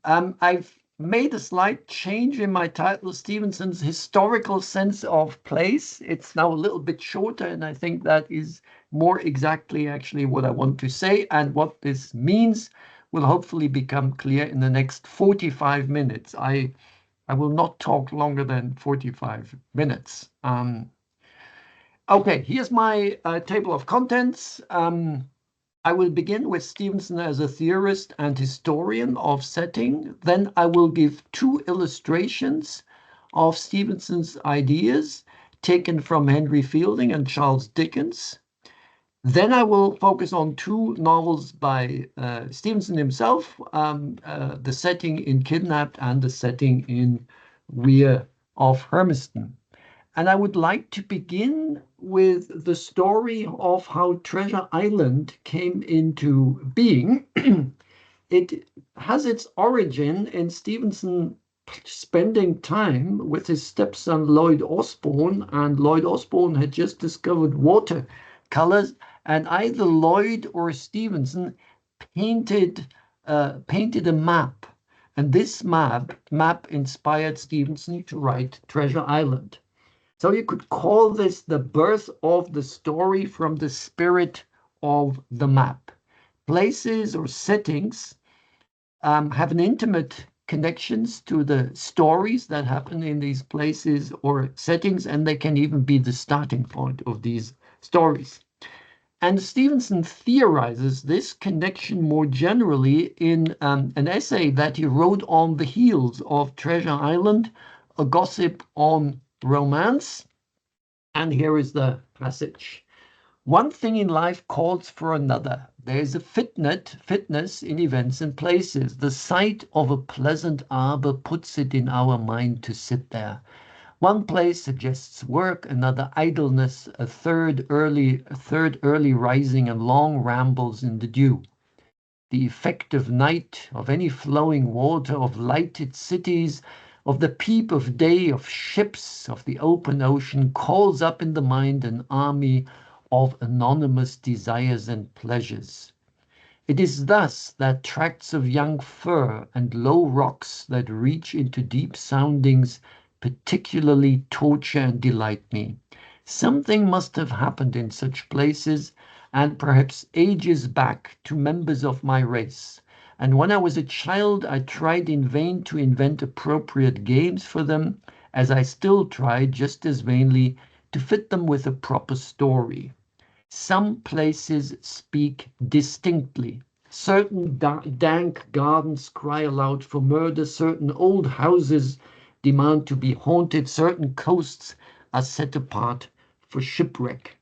I've made a slight change in my title, Stevenson's Historical Sense of Place. It's now a little bit shorter, and I think that is more exactly actually what I want to say. And what this means will hopefully become clear in the next 45 minutes. I will not talk longer than 45 minutes. Okay, here's my table of contents. I will begin with Stevenson as a theorist and historian of setting. Then I will give two illustrations of Stevenson's ideas taken from Henry Fielding and Charles Dickens. Then I will focus on two novels by Stevenson himself, the setting in Kidnapped and the setting in Weir of Hermiston. And I would like to begin with the story of how Treasure Island came into being. It has its origin in Stevenson spending time with his stepson Lloyd Osborne, and Lloyd Osborne had just discovered watercolors, and either Lloyd or Stevenson painted a map, and this map inspired Stevenson to write Treasure Island. So you could call this the birth of the story from the spirit of the map. Places or settings have an intimate connections to the stories that happen in these places or settings, and they can even be the starting point of these stories. And Stevenson theorizes this connection more generally in an essay that he wrote on the heels of Treasure Island, a gossip on romance. And here is the passage. One thing in life calls for another. There is a fitness in events and places. The sight of a pleasant arbor puts it in our mind to sit there. One place suggests work, another idleness, a third early rising and long rambles in the dew. The effect of night, of any flowing water, of lighted cities, of the peep of day, of ships, of the open ocean, calls up in the mind an army of anonymous desires and pleasures. It is thus that tracts of young fir and low rocks that reach into deep soundings particularly torture and delight me. Something must have happened in such places, and perhaps ages back, to members of my race. And when I was a child, I tried in vain to invent appropriate games for them, as I still try just as vainly to fit them with a proper story. Some places speak distinctly. Certain dank gardens cry aloud for murder. Certain old houses demand to be haunted. Certain coasts are set apart for shipwreck.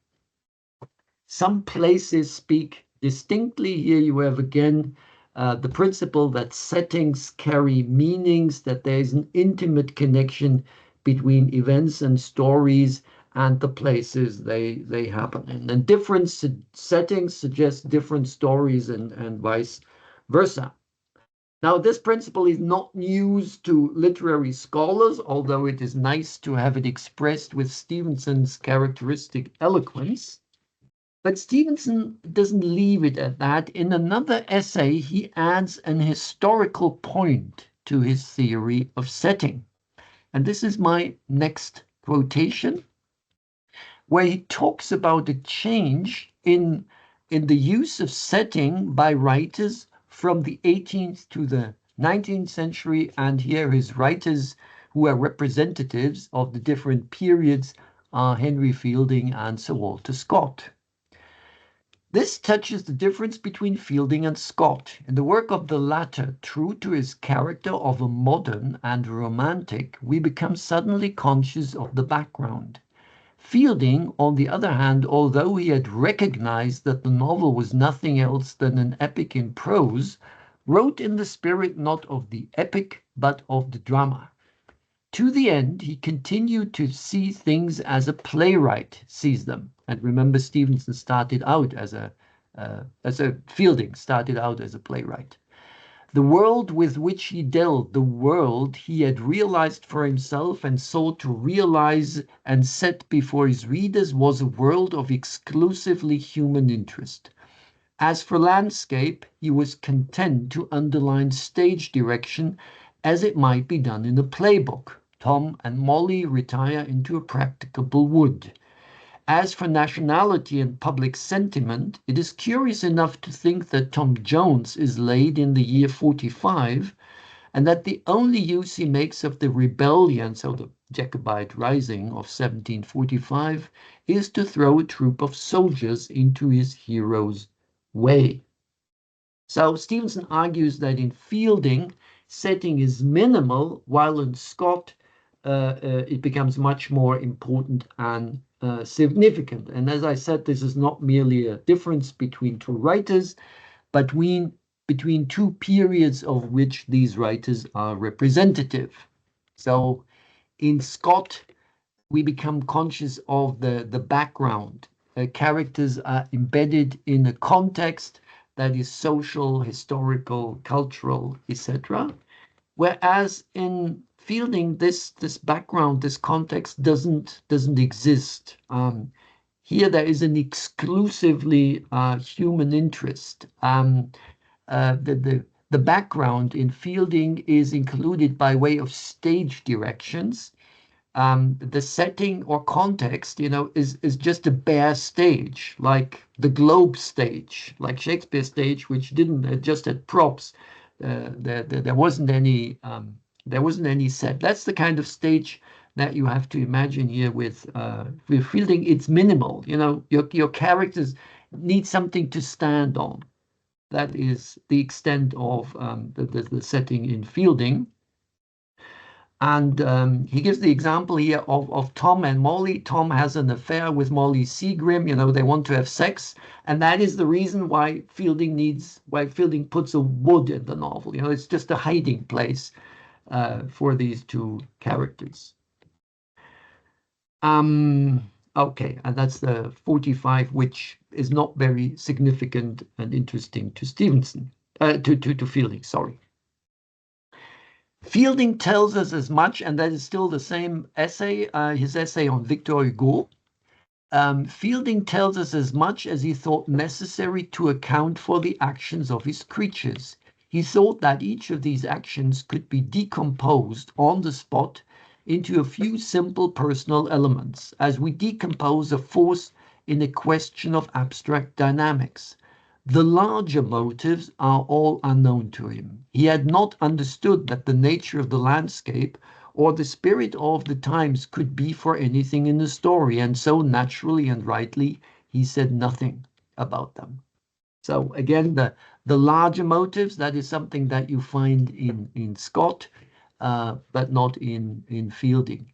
Some places speak distinctly. Here you have again the principle that settings carry meanings, that there is an intimate connection between events and stories and the places they happen in. And different settings suggest different stories and vice versa. Now, this principle is not news to literary scholars, although it is nice to have it expressed with Stevenson's characteristic eloquence. But Stevenson doesn't leave it at that. In another essay, he adds an historical point to his theory of setting. And this is my next quotation, where he talks about a change in the use of setting by writers from the 18th to the 19th century. And here his writers who are representatives of the different periods are Henry Fielding and Sir Walter Scott. This touches the difference between Fielding and Scott. In the work of the latter, true to his character of a modern and romantic, we become suddenly conscious of the background. Fielding, on the other hand, although he had recognized that the novel was nothing else than an epic in prose, wrote in the spirit not of the epic, but of the drama. To the end, he continued to see things as a playwright sees them. And remember, Stevenson started out as a Fielding started out as a playwright. The world with which he dealt, the world he had realized for himself and sought to realize and set before his readers, was a world of exclusively human interest. As for landscape, he was content to underline stage direction as it might be done in a playbook. Tom and Molly retire into a practicable wood. As for nationality and public sentiment, it is curious enough to think that Tom Jones is laid in the year 45, and that the only use he makes of the rebellion, so the Jacobite rising of 1745, is to throw a troop of soldiers into his hero's way. So Stevenson argues that in Fielding, setting is minimal, while in Scott, it becomes much more important and significant. And as I said, this is not merely a difference between two writers, but between two periods of which these writers are representative. So in Scott, we become conscious of the background. Characters are embedded in a context that is social, historical, cultural, etc. Whereas in Fielding, this background, this context doesn't exist. Here there is an exclusively human interest. The background in Fielding is included by way of stage directions. The setting or context, is just a bare stage, like the Globe stage, like Shakespeare's stage, which didn't just had props. There wasn't any set. That's the kind of stage that you have to imagine here with Fielding. It's minimal. Your characters need something to stand on. That is the extent of the setting in Fielding. And he gives the example here of Tom and Molly. Tom has an affair with Molly Seagrim. They want to have sex. And that is the reason why Fielding puts a wood in the novel. It's just a hiding place for these two characters. Okay, and that's the 45, which is not very significant and interesting to Stevenson, to Fielding, sorry. Fielding tells us as much, and that is still the same essay, his essay on Victor Hugo. Fielding tells us as much as he thought necessary to account for the actions of his creatures. He thought that each of these actions could be decomposed on the spot into a few simple personal elements, as we decompose a force in a question of abstract dynamics. The larger motives are all unknown to him. He had not understood that the nature of the landscape or the spirit of the times could be for anything in the story, and so naturally and rightly he said nothing about them. So again, the larger motives, that is something that you find in Scott, but not in Fielding.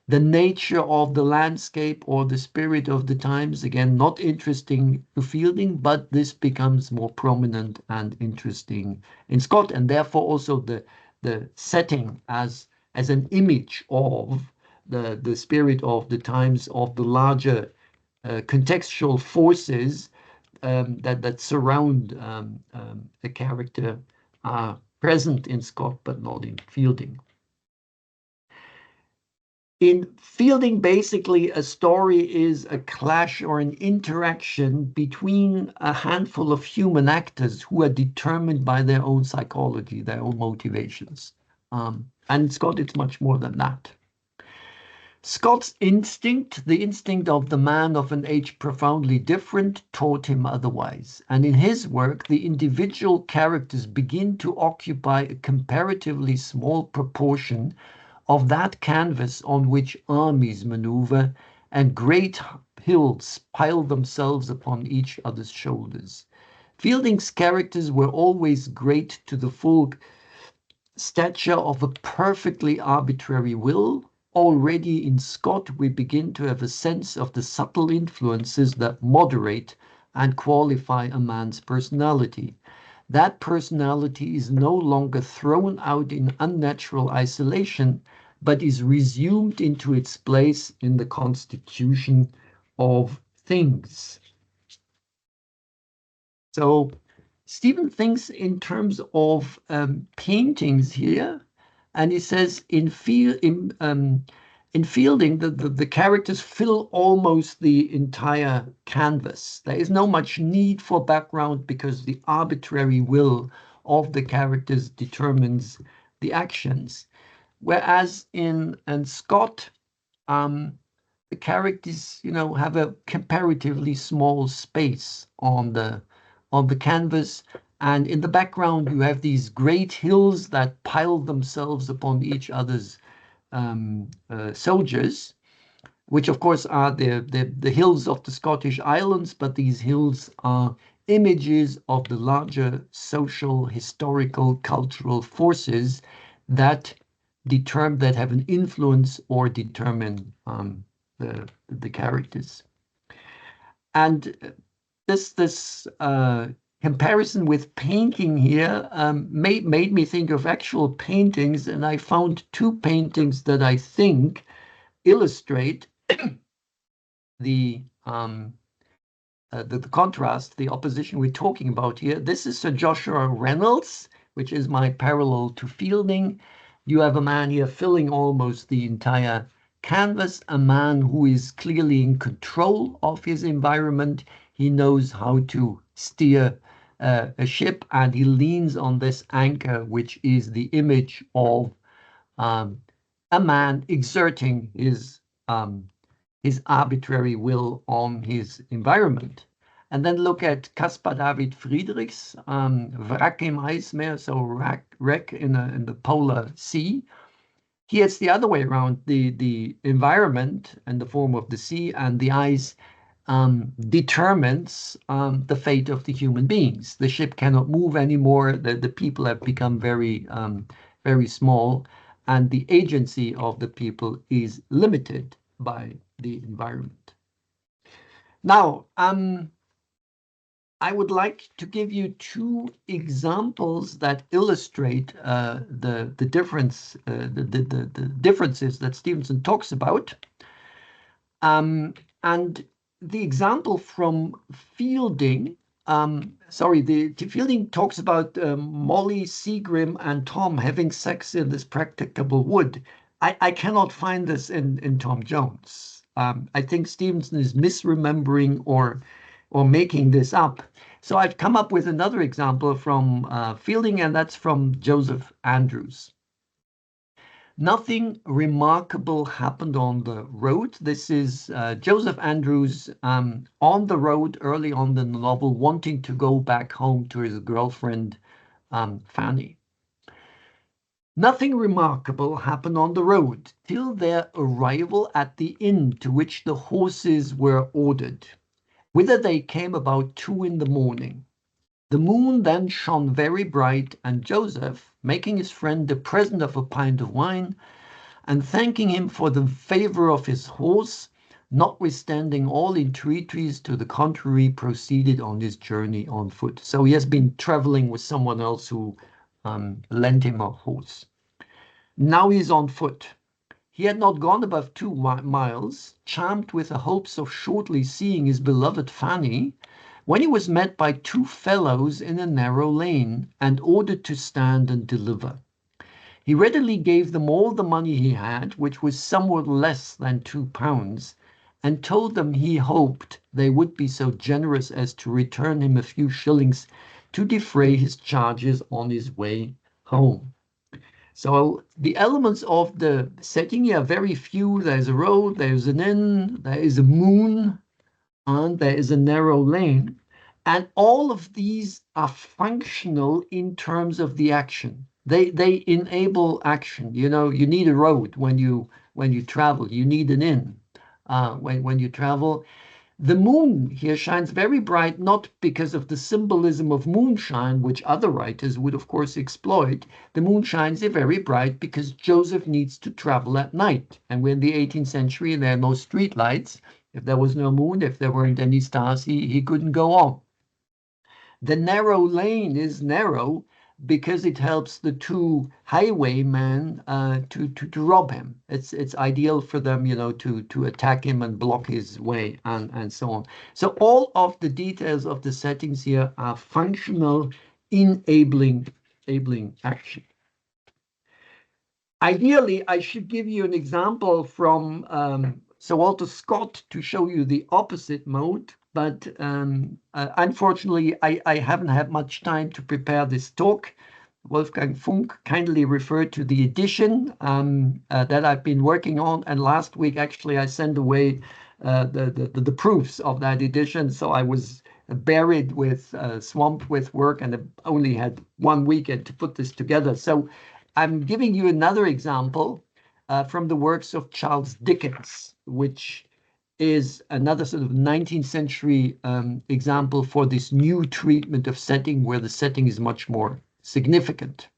The nature of the landscape or the spirit of the times, again, not interesting to Fielding, but this becomes more prominent and interesting in Scott, and therefore also the setting as an image of the spirit of the times, of the larger contextual forces that surround the character are present in Scott, but not in Fielding. In Fielding, basically, a story is a clash or an interaction between a handful of human actors who are determined by their own psychology, their own motivations. And Scott, it's much more than that. Scott's instinct, the instinct of the man of an age profoundly different, taught him otherwise. And in his work, the individual characters begin to occupy a comparatively small proportion of that canvas on which armies maneuver and great hills pile themselves upon each other's shoulders. Fielding's characters were always great to the full stature of a perfectly arbitrary will. Already in Scott, we begin to have a sense of the subtle influences that moderate and qualify a man's personality. That personality is no longer thrown out in unnatural isolation, but is resumed into its place in the constitution of things. So Stephen thinks in terms of paintings here, and he says In Fielding, the characters fill almost the entire canvas. There is no much need for background because the arbitrary will of the characters determines the actions. Whereas in Scott, the characters, have a comparatively small space on the canvas, and in the background you have these great hills that pile themselves upon each other's soldiers, which of course are the hills of the Scottish Islands, but these hills are images of the larger social, historical, cultural forces that have an influence or determine the characters. And this comparison with painting here made me think of actual paintings, and I found two paintings that I think illustrate the contrast, the opposition we're talking about here. This is Sir Joshua Reynolds, which is my parallel to Fielding. You have a man here filling almost the entire canvas, a man who is clearly in control of his environment. He knows how to steer a ship, and he leans on this anchor, which is the image of a man exerting his arbitrary will on his environment. And then look at Caspar David Friedrichs, Wrack im Eismeer, so wreck in the polar sea. Here it's the other way around. The environment and the form of the sea and the ice determines the fate of the human beings. The ship cannot move anymore. The people have become very, very small, and the agency of the people is limited by the environment. Now, I would like to give you two examples that illustrate the differences that Stevenson talks about. And the example from Fielding, Fielding talks about Molly, Seagrim, and Tom having sex in this practicable wood. I cannot find this in Tom Jones. I think Stevenson is misremembering or making this up. So I've come up with another example from Fielding, and that's from Joseph Andrews. Nothing remarkable happened on the road. This is Joseph Andrews on the road early on in the novel, wanting to go back home to his girlfriend, Fanny. Nothing remarkable happened on the road till their arrival at the inn to which the horses were ordered, whither they came about 2 in the morning. The moon then shone very bright, and Joseph, making his friend a present of a pint of wine, and thanking him for the favour of his horse, notwithstanding all entreaties to the contrary, proceeded on his journey on foot. So he has been traveling with someone else who lent him a horse. Now he's on foot. He had not gone above 2 miles, charmed with the hopes of shortly seeing his beloved Fanny, when he was met by 2 fellows in a narrow lane, and ordered to stand and deliver. He readily gave them all the money he had, which was somewhat less than £2, and told them he hoped they would be so generous as to return him a few shillings to defray his charges on his way home. So the elements of the setting here are very few. There's a road, there's an inn, there is a moon, and there is a narrow lane. And all of these are functional in terms of the action. They enable action. You need a road when you travel. You need an inn when you travel. The moon here shines very bright, not because of the symbolism of moonshine, which other writers would, of course, exploit. The moon shines here very bright because Joseph needs to travel at night. And we're in the 18th century and there are no street lights. If there was no moon, if there weren't any stars, he couldn't go on. The narrow lane is narrow because it helps the 2 highwaymen to rob him. It's ideal for them, to attack him and block his way and so on. So all of the details of the settings here are functional, enabling action. Ideally, I should give you an example from Sir Walter Scott to show you the opposite mode, but unfortunately, I haven't had much time to prepare this talk. Wolfgang Funk kindly referred to the edition that I've been working on, and last week, actually, I sent away the proofs of that edition, so I was buried with, swamped with work, and only had one weekend to put this together. So I'm giving you another example from the works of Charles Dickens, which is another sort of 19th century example for this new treatment of setting, where the setting is much more significant.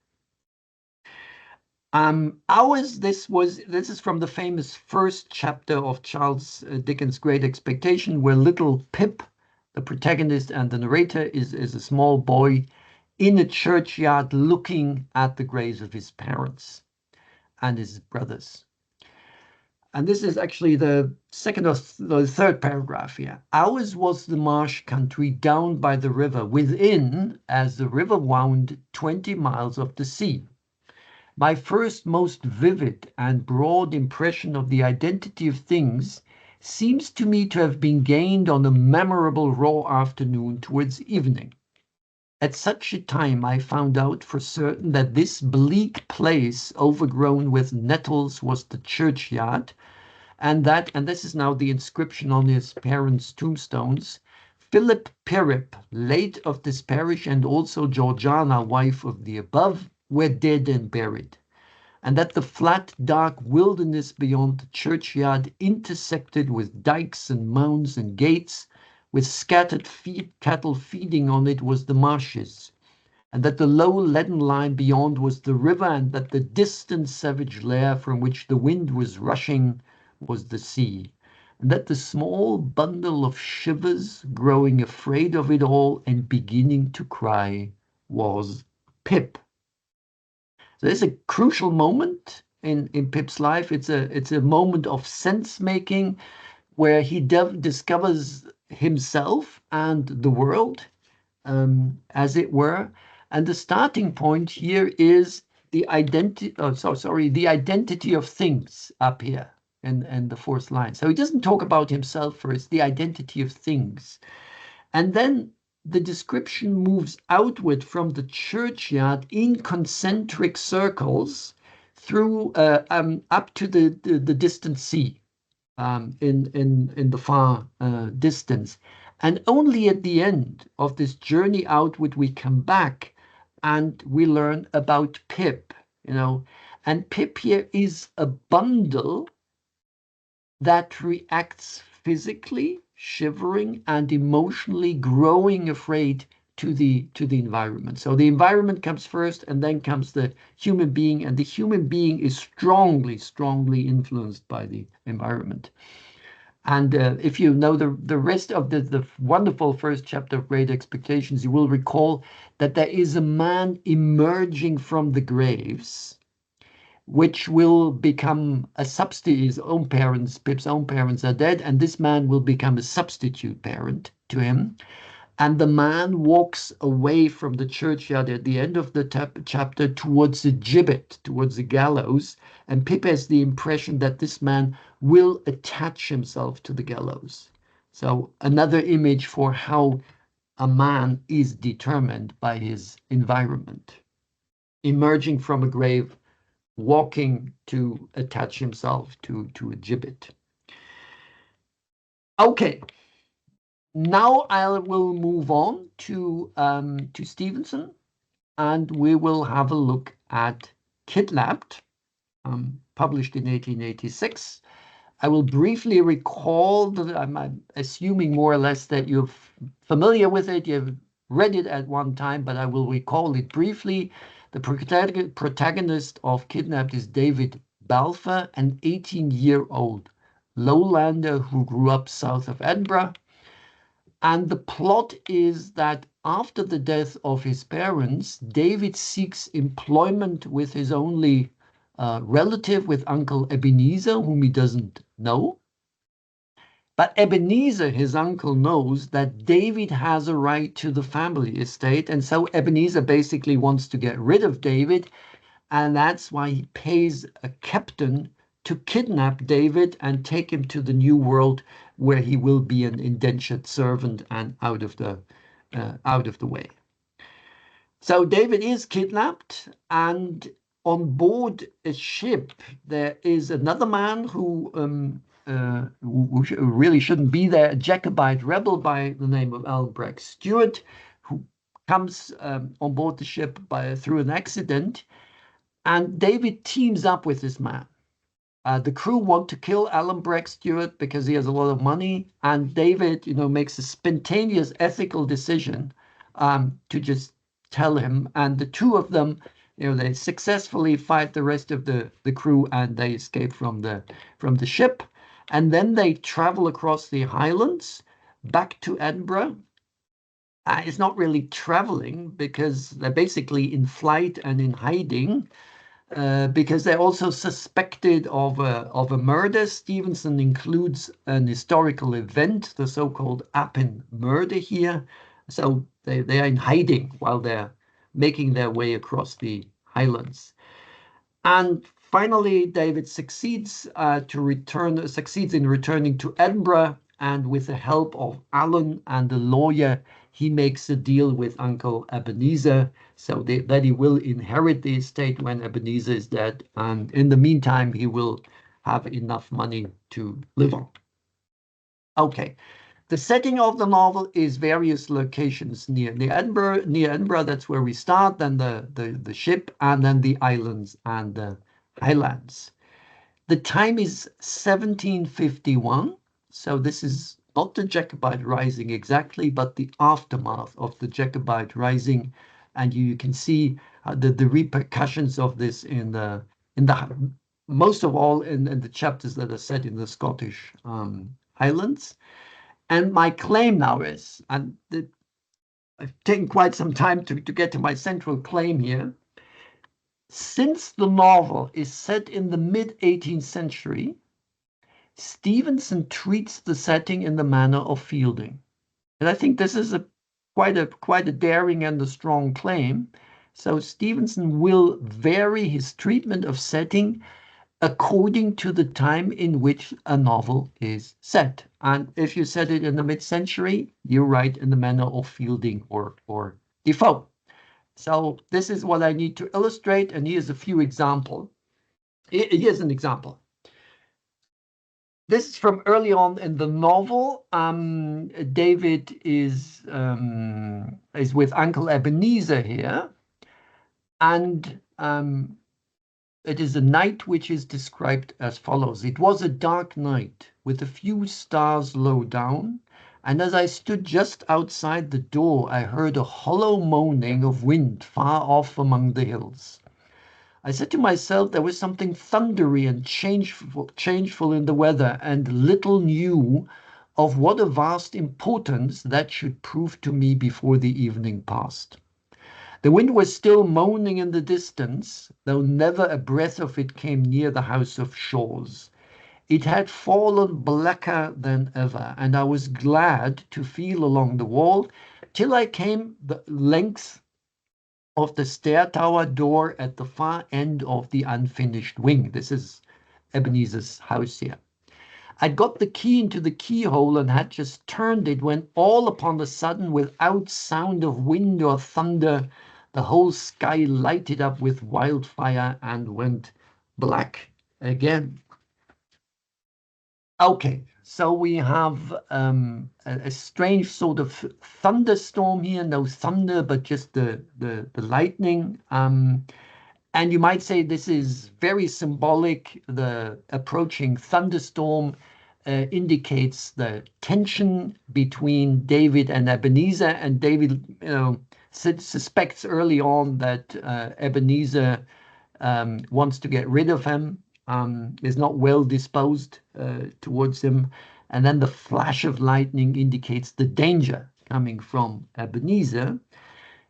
This is from the famous first chapter of Charles Dickens' Great Expectation, where little Pip, the protagonist and the narrator, is a small boy in a churchyard looking at the graves of his parents and his brothers. And this is actually the second or the third paragraph here. Ours was the marsh country down by the river, within, as the river wound, 20 miles of the sea. My first most vivid and broad impression of the identity of things seems to me to have been gained on a memorable raw afternoon towards evening. At such a time I found out for certain that this bleak place overgrown with nettles was the churchyard, and this is now the inscription on his parents' tombstones, Philip Pirrip, late of this parish, and also Georgiana, wife of the above, were dead and buried, and that the flat, dark wilderness beyond the churchyard, intersected with dikes and mounds and gates, with scattered cattle feeding on it, was the marshes, and that the low leaden line beyond was the river, and that the distant savage lair from which the wind was rushing was the sea, and that the small bundle of shivers, growing afraid of it all and beginning to cry, was Pip. So it's a crucial moment in Pip's life. It's a moment of sense making, where he discovers himself and the world, as it were. And the starting point here is the identity. Oh, sorry, the identity of things up here in the fourth line. So he doesn't talk about himself first. The identity of things, and then the description moves outward from the churchyard in concentric circles through up to the distant sea. In the far distance. And only at the end of this journey outward, we come back and we learn about Pip, and Pip here is a bundle that reacts physically, shivering, and emotionally growing afraid to the environment. So the environment comes first, and then comes the human being, and the human being is strongly, strongly influenced by the environment. And if you know the rest of the wonderful first chapter of Great Expectations, you will recall that there is a man emerging from the graves, which will become a substitute. His own parents, Pip's own parents, are dead, and this man will become a substitute parent to him. And the man walks away from the churchyard at the end of the chapter towards the gibbet, towards the gallows. And Pip has the impression that this man will attach himself to the gallows. So another image for how a man is determined by his environment. Emerging from a grave, walking to attach himself to a gibbet. Okay. Now I will move on to Stevenson, and we will have a look at Kidnapped, published in 1886. I will briefly recall that I'm assuming more or less that you're familiar with it, you've read it at one time, but I will recall it briefly. The protagonist of Kidnapped is David Balfour, an 18-year-old lowlander who grew up south of Edinburgh. And the plot is that after the death of his parents, David seeks employment with his only relative, with Uncle Ebenezer, whom he doesn't know. But Ebenezer, his uncle, knows that David has a right to the family estate. And so Ebenezer basically wants to get rid of David. and that's why he pays a captain to kidnap David and take him to the new world where he will be an indentured servant and out of the way. So David is kidnapped, and on board a ship there is another man who really shouldn't be there, a Jacobite rebel by the name of Albrecht Stewart, who comes on board the ship through an accident, and David teams up with this man. The crew want to kill Albrecht Stewart because he has a lot of money, and David, makes a spontaneous ethical decision to just tell him, and the two of them, they successfully fight the rest of the crew, and they escape from the ship, and then they travel across the Highlands back to Edinburgh. It's not really traveling because they're basically in flight and in hiding. Because they're also suspected of a murder. Stevenson includes an historical event, the so-called Appin murder here. So they are in hiding while they're making their way across the Highlands. And finally, David succeeds in returning to Edinburgh, and with the help of Alan and the lawyer, he makes a deal with Uncle Ebenezer so that he will inherit the estate when Ebenezer is dead, and in the meantime he will have enough money to live on. Okay, the setting of the novel is various locations near Edinburgh. That's where we start, then the ship, and then the islands and the Highlands. The time is 1751, so this is not the Jacobite Rising exactly, but the aftermath of the Jacobite Rising, and you can see the repercussions of this in the most of all in the chapters that are set in the Scottish Highlands. And my claim now is, and I've taken quite some time to get to my central claim here. Since the novel is set in the mid-18th century, Stevenson treats the setting in the manner of Fielding. And I think this is quite a daring and a strong claim. So Stevenson will vary his treatment of setting according to the time in which a novel is set. And if you set it in the mid-century, you write in the manner of Fielding or Defoe. So this is what I need to illustrate, and here's a few examples. Here's an example. This is from early on in the novel. David is with Uncle Ebenezer here, and it is a night which is described as follows. It was a dark night with a few stars low down, and as I stood just outside the door, I heard a hollow moaning of wind far off among the hills. I said to myself there was something thundery and changeful in the weather, and little knew of what a vast importance that should prove to me before the evening passed. The wind was still moaning in the distance, though never a breath of it came near the house of Shaw's. It had fallen blacker than ever, and I was glad to feel along the wall till I came the length of the stair tower door at the far end of the unfinished wing. This is Ebenezer's house here. I'd got the key into the keyhole and had just turned it when all upon a sudden, without sound of wind or thunder, the whole sky lighted up with wildfire and went black again. Okay, so we have a strange sort of thunderstorm here. No thunder, but just the lightning. And you might say this is very symbolic. The approaching thunderstorm indicates the tension between David and Ebenezer. And David, suspects early on that Ebenezer wants to get rid of him. Is not well disposed towards him. And then the flash of lightning indicates the danger coming from Ebenezer.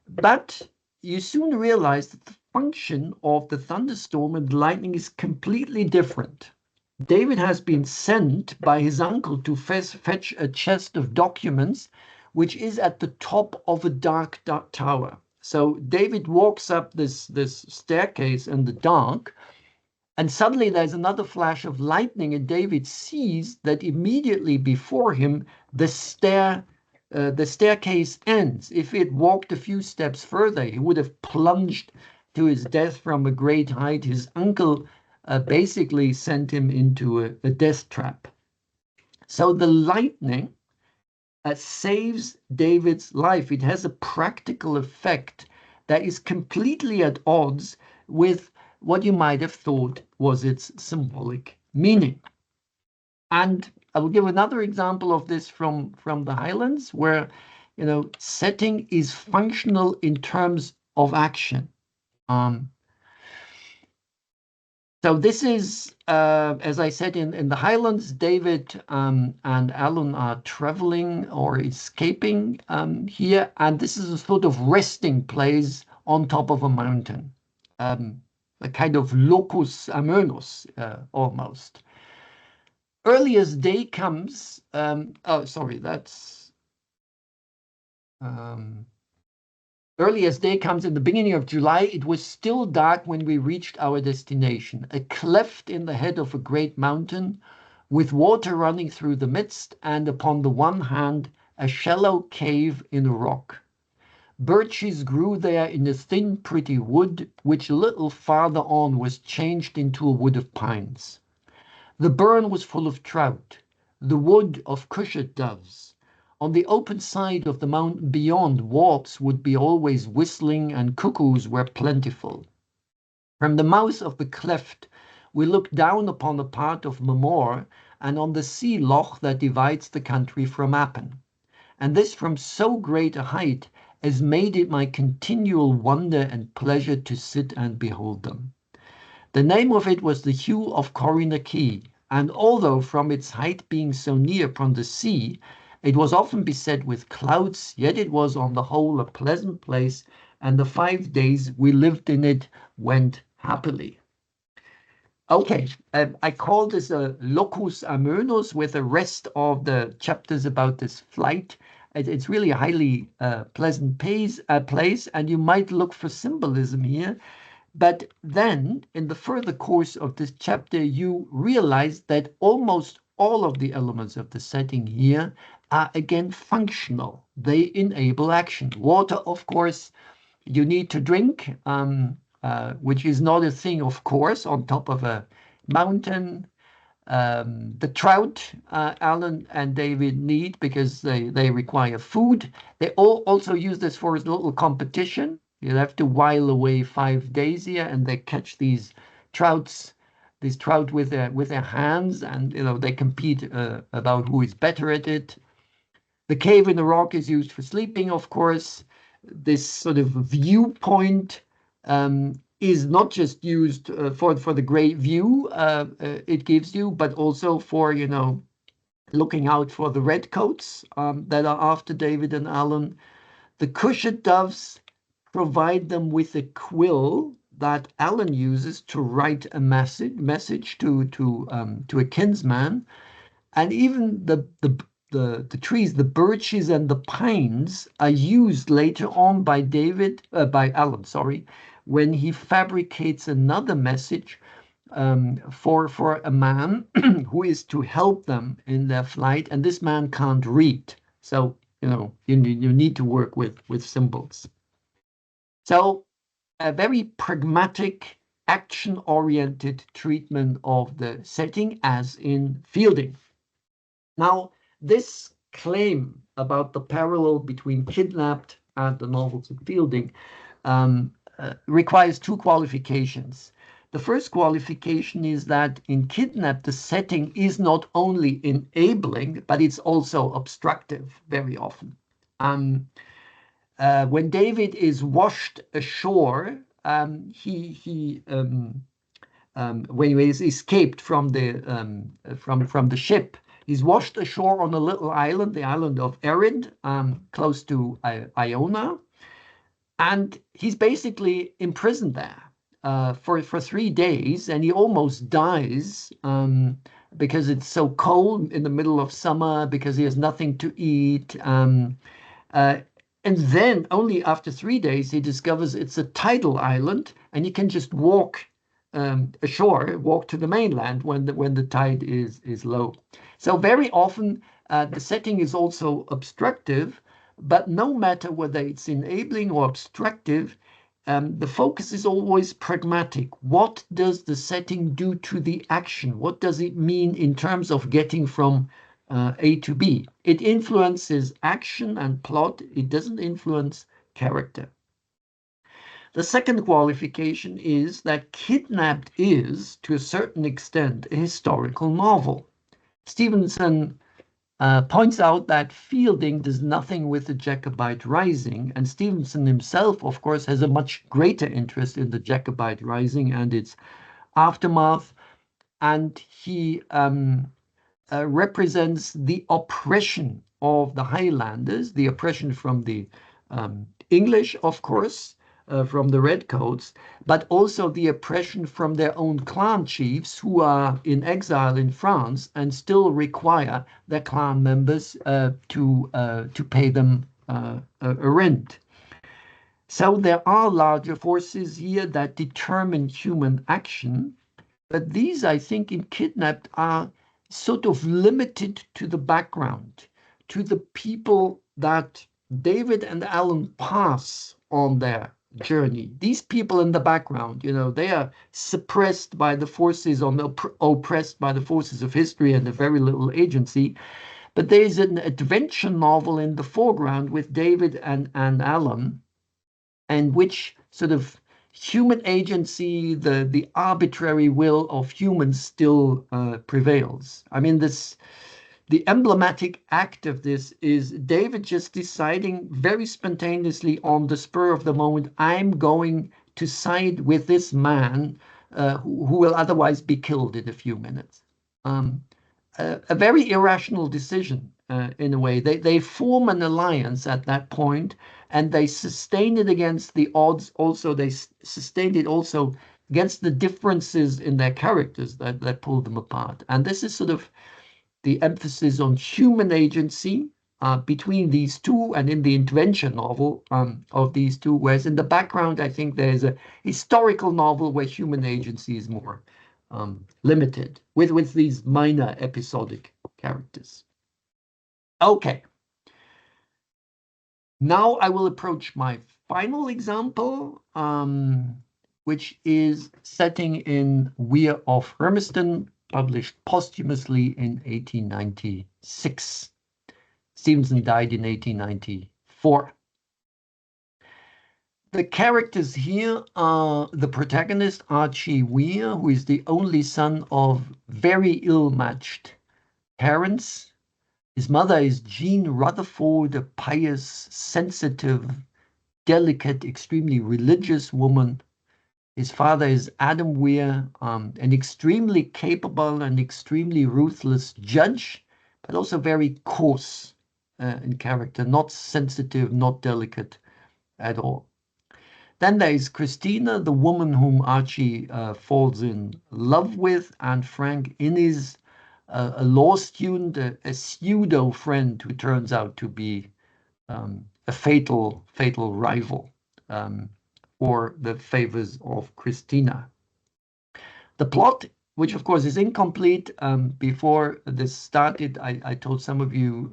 But you soon realize that the function of the thunderstorm and lightning is completely different. David has been sent by his uncle to fetch a chest of documents, which is at the top of a dark tower. So David walks up this staircase in the dark, and suddenly there's another flash of lightning, and David sees that immediately before him the staircase ends. If it walked a few steps further, he would have plunged to his death from a great height. His uncle basically sent him into a death trap. So the lightning saves David's life. It has a practical effect that is completely at odds with what you might have thought was its symbolic meaning. And I will give another example of this from the Highlands, where, setting is functional in terms of action. So this is, as I said, in the Highlands, David and Alan are traveling or escaping here, and this is a sort of resting place on top of a mountain, a kind of locus amoenus, almost. Early as day comes, early as day comes in the beginning of July, it was still dark when we reached our destination, a cleft in the head of a great mountain, with water running through the midst, and upon the one hand, a shallow cave in a rock. Birches grew there in a thin, pretty wood, which a little farther on was changed into a wood of pines. The burn was full of trout, the wood of cushat doves. On the open side of the mountain beyond, whaups would be always whistling, and cuckoos were plentiful. From the mouth of the cleft, we looked down upon a part of Mamore and on the sea loch that divides the country from Appin, and this from so great a height as made it my continual wonder and pleasure to sit and behold them. The name of it was the Hugh of Corrinakey, and although from its height being so near from the sea, it was often beset with clouds, yet it was on the whole a pleasant place, and the 5 days we lived in it went happily. Okay, I call this a locus amoenus with the rest of the chapters about this flight. It's really a highly pleasant place, and you might look for symbolism here. But then, in the further course of this chapter, you realize that almost all of the elements of the setting here are again functional. They enable action. Water, of course, you need to drink, which is not a thing, of course, on top of a mountain. The trout, Alan and David need because they require food. They all also use this for a little competition. You have to while away 5 days here, and they catch these trout with their hands, and they compete about who is better at it. The cave in the rock is used for sleeping, of course. This sort of viewpoint is not just used for the great view it gives you, but also for looking out for the redcoats that are after David and Alan. The cushat doves provide them with a quill that Alan uses to write a message to a kinsman, and even the trees, the birches and the pines, are used later on by Alan, when he fabricates another message for a man who is to help them in their flight, and this man can't read, so you need to work with symbols. So a very pragmatic, action-oriented treatment of the setting, as in Fielding. Now, this claim about the parallel between Kidnapped and the novels of Fielding requires 2 qualifications. The first qualification is that in Kidnapped, the setting is not only enabling, but it's also obstructive very often. When David is washed ashore, when he is escaped from the ship, he's washed ashore on a little island, the island of Erin, close to Iona, and he's basically imprisoned there for 3 days, and he almost dies because it's so cold in the middle of summer, because he has nothing to eat. And then only after 3 days, he discovers it's a tidal island, and he can just walk ashore, walk to the mainland when the tide is low. So very often the setting is also obstructive, but no matter whether it's enabling or obstructive, the focus is always pragmatic. What does the setting do to the action? What does it mean in terms of getting from A to B? It influences action and plot. It doesn't influence character. The second qualification is that Kidnapped is, to a certain extent, a historical novel. Stevenson points out that Fielding does nothing with the Jacobite Rising, and Stevenson himself, of course, has a much greater interest in the Jacobite Rising and its aftermath, and he represents the oppression of the Highlanders, the oppression from the English, of course, from the Redcoats, but also the oppression from their own clan chiefs who are in exile in France and still require their clan members to pay them a rent. So there are larger forces here that determine human action, but these, I think, in Kidnapped are sort of limited to the background, to the people that David and Alan pass on their journey. These people in the background, they are suppressed by the forces, oppressed by the forces of history and have very little agency. But there's an adventure novel in the foreground with David and Alan, and which sort of human agency, the arbitrary will of humans still prevails. I mean, the emblematic act of this is David just deciding very spontaneously on the spur of the moment, I'm going to side with this man who will otherwise be killed in a few minutes. A very irrational decision in a way. They form an alliance at that point, and they sustain it against the odds. Also, they sustained it also against the differences in their characters that pull them apart. And this is sort of the emphasis on human agency between these two, and in the intervention novel of these two, whereas in the background, I think there's a historical novel where human agency is more limited with these minor episodic characters. Okay. Now I will approach my final example, which is setting in Weir of Hermiston, published posthumously in 1896. Stevenson died in 1894. The characters here are the protagonist, Archie Weir, who is the only son of very ill-matched parents. His mother is Jean Rutherford, a pious, sensitive, delicate, extremely religious woman. His father is Adam Weir, an extremely capable and extremely ruthless judge, but also very coarse in character, not sensitive, not delicate at all. Then there is Christina, the woman whom Archie falls in love with, and Frank Innes, a law student, a pseudo friend who turns out to be a fatal rival for the favors of Christina. The plot, which of course is incomplete, before this started, I told some of you,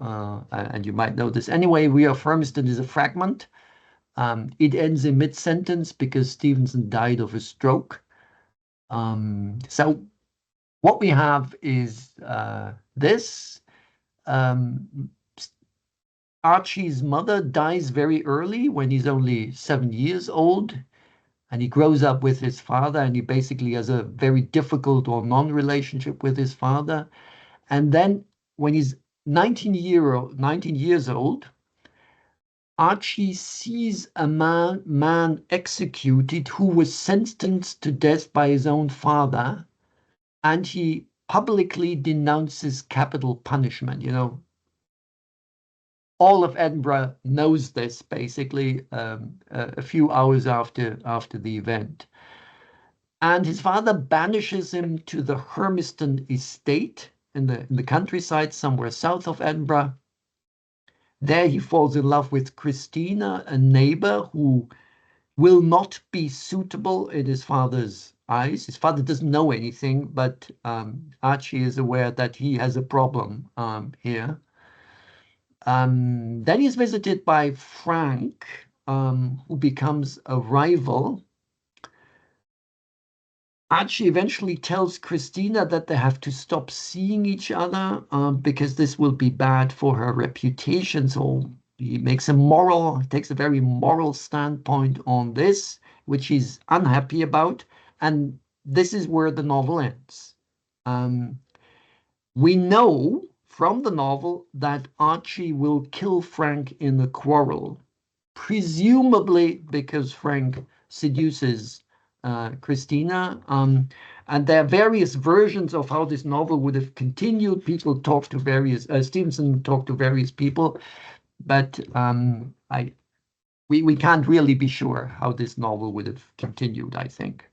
and you might know this anyway, Weir of Hermiston is a fragment. It ends in mid-sentence because Stevenson died of a stroke. So what we have is this. Archie's mother dies very early when he's only 7 years old, and he grows up with his father, and he basically has a very difficult or non-relationship with his father. And then when he's 19 years old, Archie sees a man executed who was sentenced to death by his own father, and he publicly denounces capital punishment. All of Edinburgh knows this, basically, a few hours after the event. And his father banishes him to the Hermiston estate in the countryside somewhere south of Edinburgh. There he falls in love with Christina, a neighbor who will not be suitable in his father's eyes. His father doesn't know anything, but Archie is aware that he has a problem here. Then he's visited by Frank, who becomes a rival. Archie eventually tells Christina that they have to stop seeing each other because this will be bad for her reputation. So he takes a very moral standpoint on this, which he's unhappy about. And this is where the novel ends. We know from the novel that Archie will kill Frank in a quarrel, presumably because Frank seduces Christina. And there are various versions of how this novel would have continued. People talk to various, Stevenson talked to various people, but we can't really be sure how this novel would have continued, I think.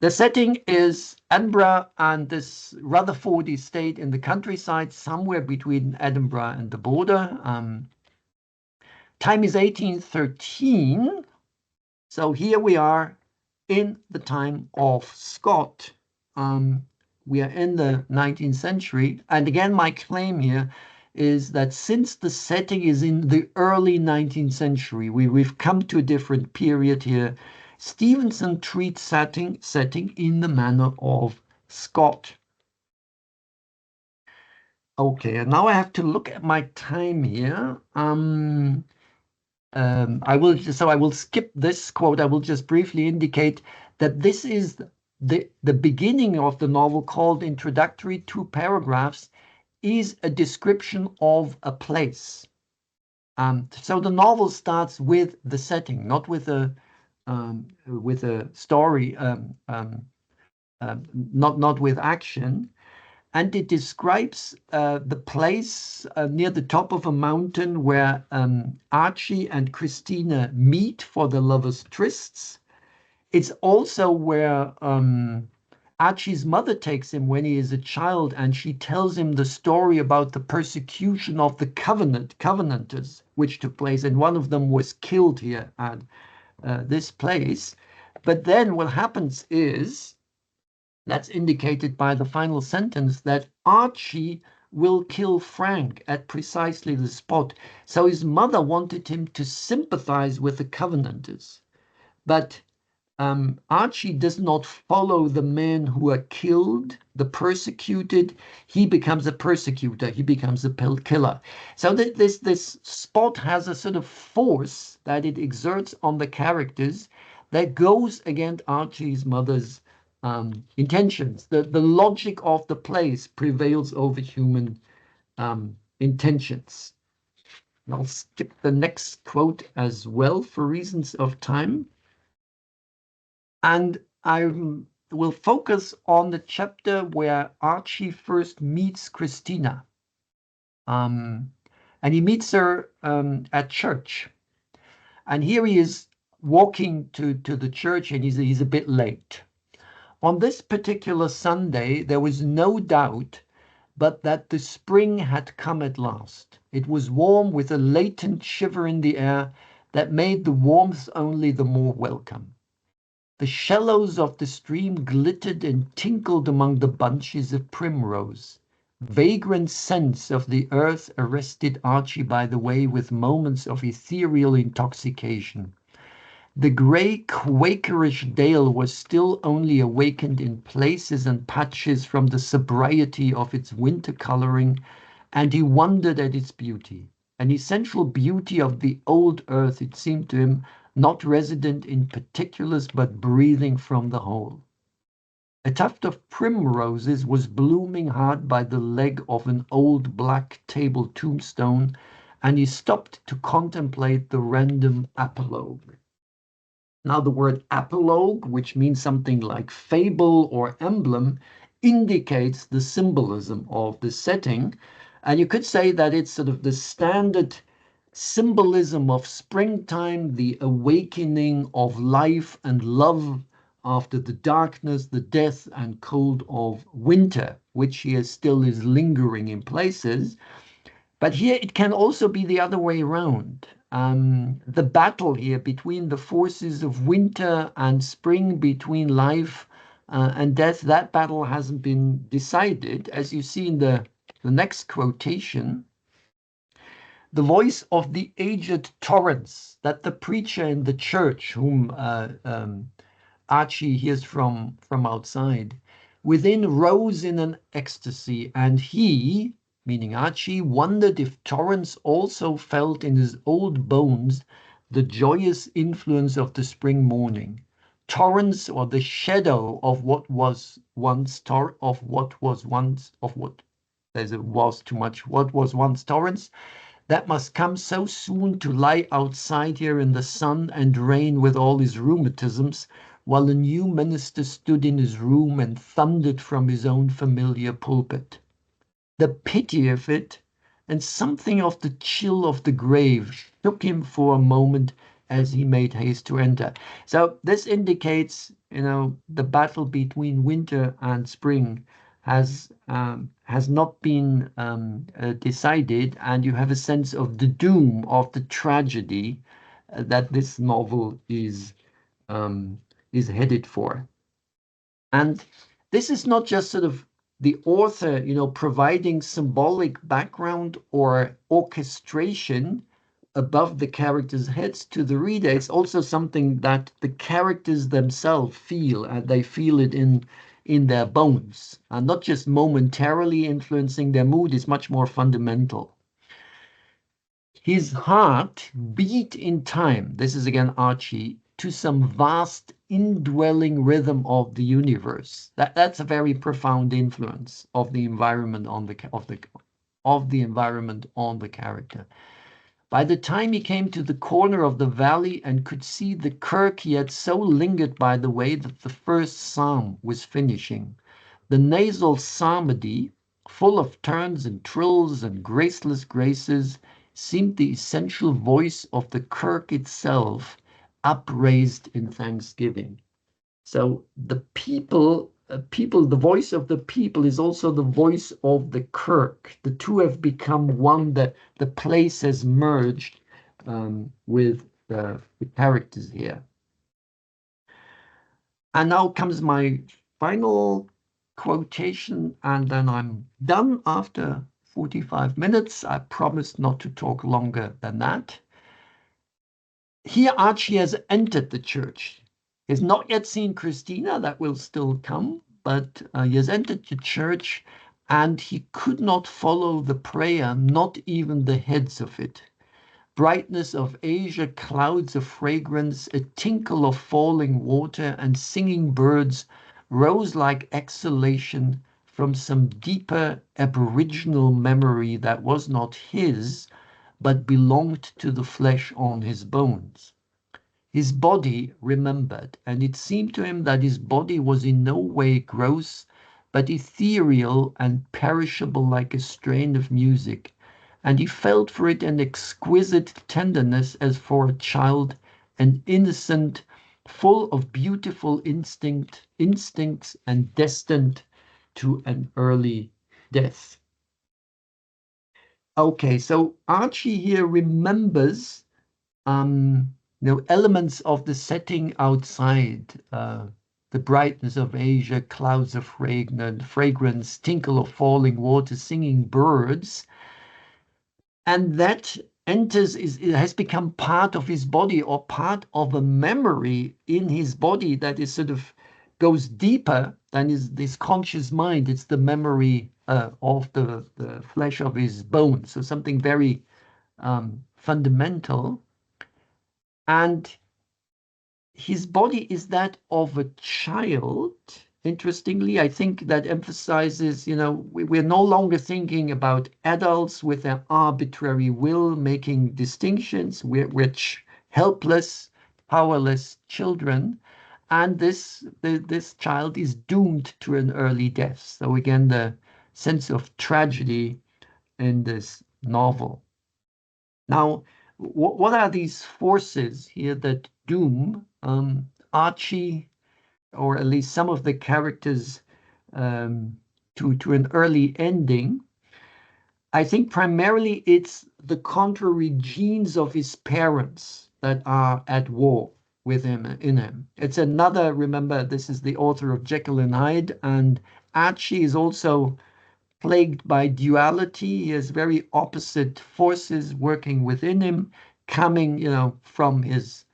The setting is Edinburgh and this Rutherford estate in the countryside, somewhere between Edinburgh and the border. Time is 1813. So here we are in the time of Scott. We are in the 19th century. And again, my claim here is that since the setting is in the early 19th century, we've come to a different period here. Stevenson treats setting in the manner of Scott. Okay, and now I have to look at my time here. I will skip this quote. I will just briefly indicate that this is the beginning of the novel, called Introductory, 2 paragraphs, is a description of a place. So the novel starts with the setting, not with a story, not with action. And it describes the place near the top of a mountain where Archie and Christina meet for the lovers' trysts. It's also where Archie's mother takes him when he is a child, and she tells him the story about the persecution of the Covenanters, which took place, and one of them was killed here at this place. But then what happens is, that's indicated by the final sentence, that Archie will kill Frank at precisely the spot. So his mother wanted him to sympathize with the Covenanters. But Archie does not follow the men who are killed, the persecuted. He becomes a persecutor. He becomes a killer. So this spot has a sort of force that it exerts on the characters that goes against Archie's mother's intentions. The logic of the place prevails over human intentions. And I'll skip the next quote as well for reasons of time. And I will focus on the chapter where Archie first meets Christina. And he meets her at church. And here he is walking to the church, and he's a bit late. On this particular Sunday, there was no doubt but that the spring had come at last. It was warm, with a latent shiver in the air that made the warmth only the more welcome. The shallows of the stream glittered and tinkled among the bunches of primrose. Vagrant scents of the earth arrested Archie by the way with moments of ethereal intoxication. The grey, Quakerish dale was still only awakened in places and patches from the sobriety of its winter colouring, and he wondered at its beauty, an essential beauty of the old earth, it seemed to him, not resident in particulars but breathing from the whole. A tuft of primroses was blooming hard by the leg of an old black table tombstone, and he stopped to contemplate the random apologue. Now the word apologue, which means something like fable or emblem, indicates the symbolism of the setting. And you could say that it's sort of the standard symbolism of springtime, the awakening of life and love after the darkness, the death and cold of winter, which here still is lingering in places. But here it can also be the other way around. The battle here between the forces of winter and spring, between life and death, that battle hasn't been decided. As you see in the next quotation, the voice of the aged torrents, that the preacher in the church, whom Archie hears from outside, within rose in an ecstasy, and he, meaning Archie, wondered if Torrance also felt in his old bones the joyous influence of the spring morning. Torrance, or the shadow of what was once there's a was too much, what was once Torrance, that must come so soon to lie outside here in the sun and rain with all his rheumatisms, while a new minister stood in his room and thundered from his own familiar pulpit. The pity of it, and something of the chill of the grave, shook him for a moment as he made haste to enter. So this indicates, the battle between winter and spring has not been decided, and you have a sense of the doom, of the tragedy that this novel is headed for. And this is not just sort of the author, providing symbolic background or orchestration above the characters' heads to the reader. It's also something that the characters themselves feel, and they feel it in their bones, and not just momentarily influencing their mood. Is much more fundamental. His heart beat in time, this is again Archie, to some vast indwelling rhythm of the universe. That's a very profound influence of the environment on the environment on the character. By the time he came to the corner of the valley and could see the kirk, he had so lingered by the way that the first psalm was finishing. The nasal psalmody, full of turns and trills and graceless graces, seemed the essential voice of the kirk itself, upraised in thanksgiving. So the the voice of the people is also the voice of the kirk. The two have become one. The place has merged with the characters here. And now comes my final quotation, and then I'm done after 45 minutes. I promised not to talk longer than that. Here Archie has entered the church. He has not yet seen Christina, that will still come, but he has entered the church, and he could not follow the prayer, not even the heads of it. Brightness of Asia, clouds of fragrance, a tinkle of falling water, and singing birds rose like exhalation from some deeper aboriginal memory that was not his, but belonged to the flesh on his bones. His body remembered, and it seemed to him that his body was in no way gross, but ethereal and perishable like a strain of music, and he felt for it an exquisite tenderness as for a child, an innocent, full of beautiful instincts and destined to an early death. Okay, so Archie here remembers elements of the setting outside, the brightness of Asia, clouds of fragrance, tinkle of falling water, singing birds, and that it has become part of his body, or part of a memory in his body that is sort of goes deeper than this conscious mind. It's the memory of the flesh of his bones, so something very fundamental. And his body is that of a child. Interestingly, I think that emphasizes, we're no longer thinking about adults with their arbitrary will making distinctions. We're helpless, powerless children. And this child is doomed to an early death. So again, the sense of tragedy in this novel. Now, what are these forces here that doom Archie, or at least some of the characters, to an early ending? I think primarily it's the contrary genes of his parents that are at war with him, in him. It's another, remember, this is the author of Jekyll and Hyde, and Archie is also plagued by duality. He has very opposite forces working within him, coming, from his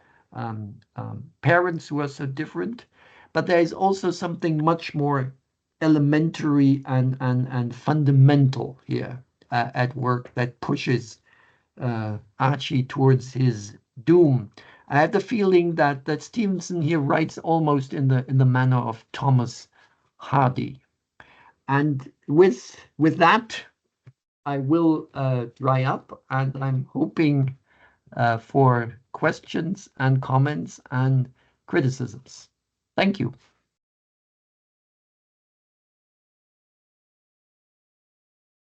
parents who are so different. But there is also something much more elementary and fundamental here at work that pushes Archie towards his doom. I have the feeling that Stevenson here writes almost in the manner of Thomas Hardy. And with that, I will dry up, and I'm hoping for questions and comments and criticisms. Thank you.